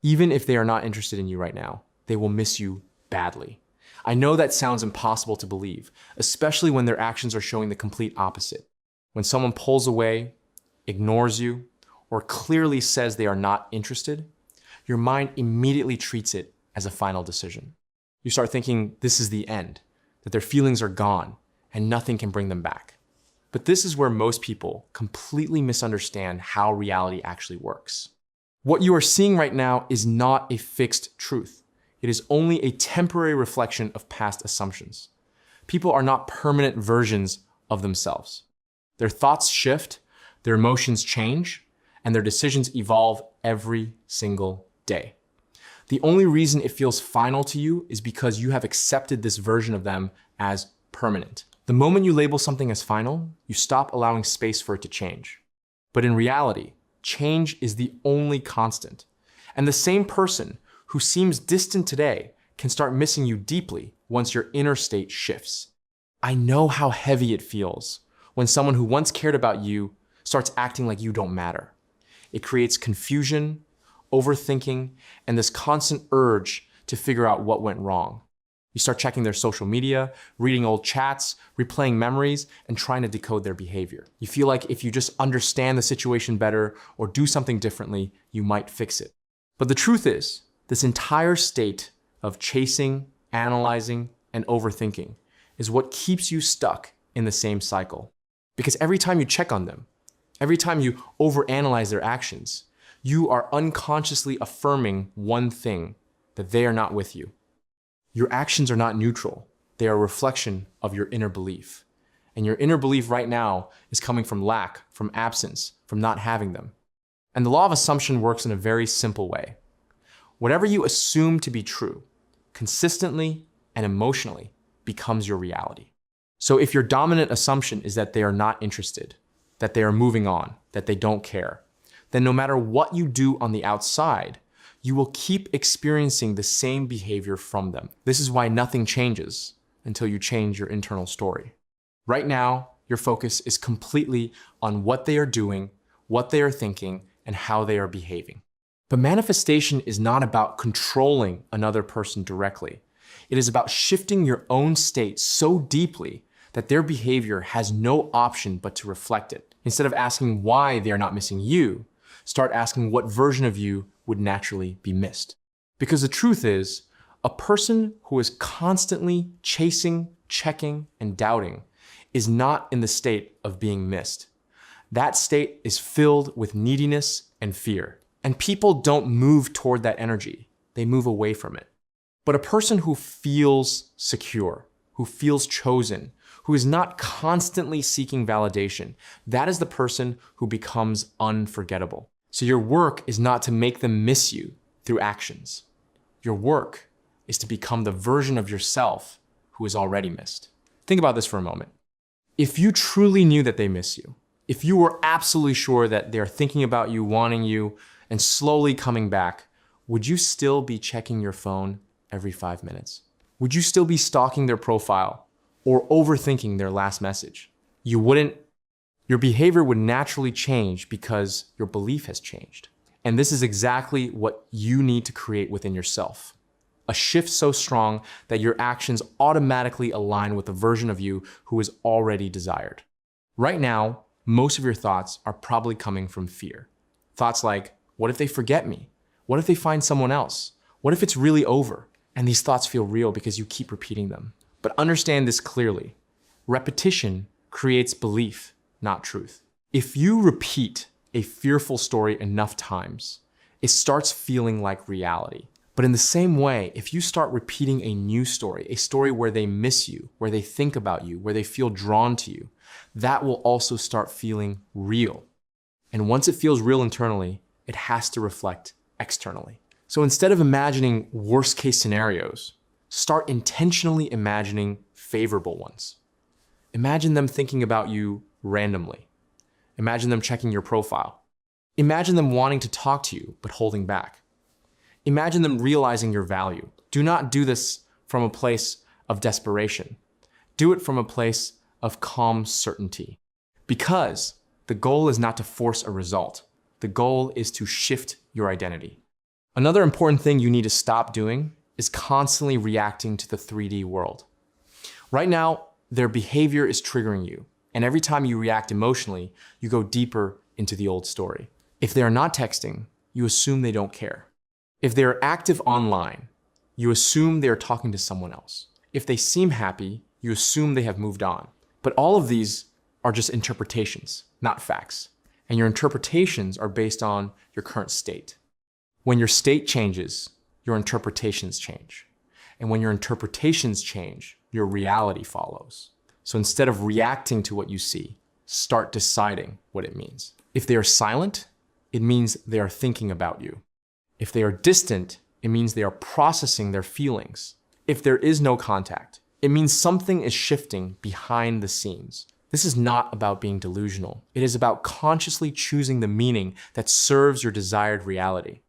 Even if they are not interested in you right now, they will miss you badly. I know that sounds impossible to believe, especially when their actions are showing the complete opposite. When someone pulls away, ignores you, or clearly says they are not interested, your mind immediately treats it as a final decision. You start thinking this is the end, that their feelings are gone, and nothing can bring them back. But this is where most people completely misunderstand how reality actually works. What you are seeing right now is not a fixed truth. It is only a temporary reflection of past assumptions. People are not permanent versions of themselves. Their thoughts shift, their emotions change, and their decisions evolve every single day. The only reason it feels final to you is because you have accepted this version of them as permanent. The moment you label something as final, you stop allowing space for it to change. But in reality, change is the only constant. And the same person who seems distant today can start missing you deeply once your inner state shifts. I know how heavy it feels when someone who once cared about you starts acting like you don't matter. It creates confusion, overthinking, and this constant urge to figure out what went wrong. You start checking their social media, reading old chats, replaying memories, and trying to decode their behavior. You feel like if you just understand the situation better or do something differently, you might fix it. But the truth is, this entire state of chasing, analyzing, and overthinking is what keeps you stuck in the same cycle. Because every time you check on them, every time you overanalyze their actions, you are unconsciously affirming one thing, that they are not with you. Your actions are not neutral. They are a reflection of your inner belief. And your inner belief right now is coming from lack, from absence, from not having them. And the law of assumption works in a very simple way. Whatever you assume to be true, consistently and emotionally, becomes your reality. So if your dominant assumption is that they are not interested, that they are moving on, that they don't care, then no matter what you do on the outside, you will keep experiencing the same behavior from them. This is why nothing changes until you change your internal story. Right now, your focus is completely on what they are doing, what they are thinking, and how they are behaving. But manifestation is not about controlling another person directly. It is about shifting your own state so deeply that their behavior has no option but to reflect it. Instead of asking why they are not missing you, start asking what version of you would naturally be missed. Because the truth is, a person who is constantly chasing, checking, and doubting is not in the state of being missed. That state is filled with neediness and fear. And people don't move toward that energy. They move away from it. But a person who feels secure, who feels chosen, who is not constantly seeking validation, that is the person who becomes unforgettable. So your work is not to make them miss you through actions. Your work is to become the version of yourself who is already missed. Think about this for a moment. If you truly knew that they miss you, if you were absolutely sure that they're thinking about you, wanting you, and slowly coming back, would you still be checking your phone every 5 minutes? Would you still be stalking their profile or overthinking their last message? You wouldn't. Your behavior would naturally change because your belief has changed. And this is exactly what you need to create within yourself. A shift so strong that your actions automatically align with the version of you who is already desired. Right now, most of your thoughts are probably coming from fear. Thoughts like, what if they forget me? What if they find someone else? What if it's really over? And these thoughts feel real because you keep repeating them. But understand this clearly. Repetition creates belief, not truth. If you repeat a fearful story enough times, it starts feeling like reality. But in the same way, if you start repeating a new story, a story where they miss you, where they think about you, where they feel drawn to you, that will also start feeling real. And once it feels real internally, it has to reflect externally. So instead of imagining worst case scenarios, start intentionally imagining favorable ones. Imagine them thinking about you randomly. Imagine them checking your profile. Imagine them wanting to talk to you, but holding back. Imagine them realizing your value. Do not do this from a place of desperation. Do it from a place of calm certainty. Because the goal is not to force a result. The goal is to shift your identity. Another important thing you need to stop doing is constantly reacting to the 3D world. Right now, their behavior is triggering you, and every time you react emotionally, you go deeper into the old story. If they are not texting, you assume they don't care. If they are active online, you assume they are talking to someone else. If they seem happy, you assume they have moved on. But all of these are just interpretations, not facts. And your interpretations are based on your current state. When your state changes, your interpretations change. And when your interpretations change, your reality follows. So instead of reacting to what you see, start deciding what it means. If they are silent, it means they are thinking about you. If they are distant, it means they are processing their feelings. If there is no contact, it means something is shifting behind the scenes. This is not about being delusional. It is about consciously choosing the meaning that serves your desired reality.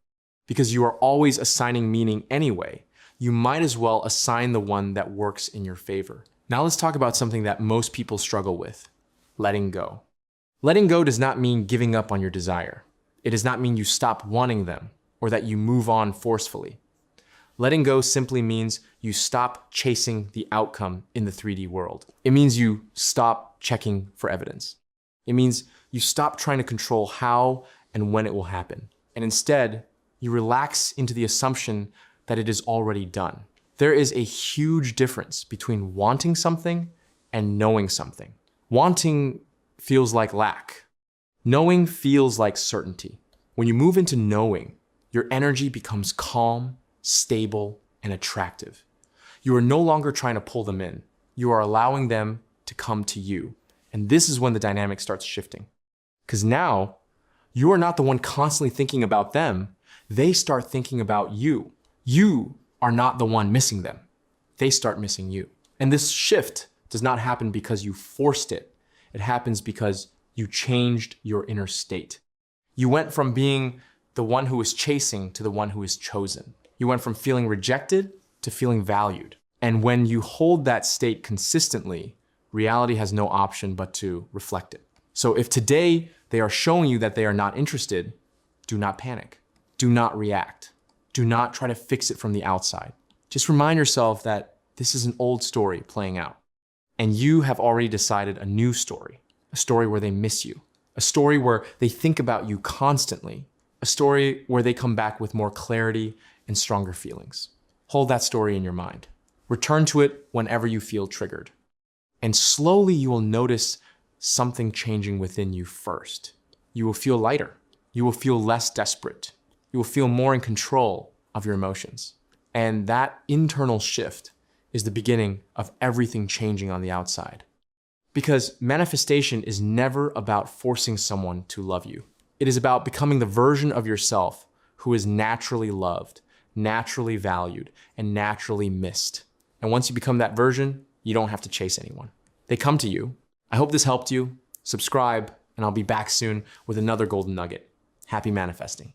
Because you are always assigning meaning anyway, you might as well assign the one that works in your favor. Now let's talk about something that most people struggle with: letting go. Letting go does not mean giving up on your desire. It does not mean you stop wanting them or that you move on forcefully. Letting go simply means you stop chasing the outcome in the 3D world. It means you stop checking for evidence. It means you stop trying to control how and when it will happen. And instead, you relax into the assumption that it is already done. There is a huge difference between wanting something and knowing something. Wanting feels like lack. Knowing feels like certainty. When you move into knowing, your energy becomes calm, stable, and attractive. You are no longer trying to pull them in. You are allowing them to come to you. And this is when the dynamic starts shifting. Because now, you are not the one constantly thinking about them. They start thinking about you. You are not the one missing them. They start missing you. And this shift does not happen because you forced it. It happens because you changed your inner state. You went from being the one who is chasing to the one who is chosen. You went from feeling rejected to feeling valued. And when you hold that state consistently, reality has no option but to reflect it. So if today they are showing you that they are not interested, do not panic. Do not react. Do not try to fix it from the outside. Just remind yourself that this is an old story playing out. And you have already decided a new story, a story where they miss you, a story where they think about you constantly, a story where they come back with more clarity and stronger feelings. Hold that story in your mind. Return to it whenever you feel triggered. And slowly you will notice something changing within you first. You will feel lighter. You will feel less desperate. You will feel more in control of your emotions. And that internal shift is the beginning of everything changing on the outside. Because manifestation is never about forcing someone to love you. It is about becoming the version of yourself who is naturally loved, naturally valued, and naturally missed. And once you become that version, you don't have to chase anyone. They come to you. I hope this helped you. Subscribe, and I'll be back soon with another golden nugget. Happy manifesting.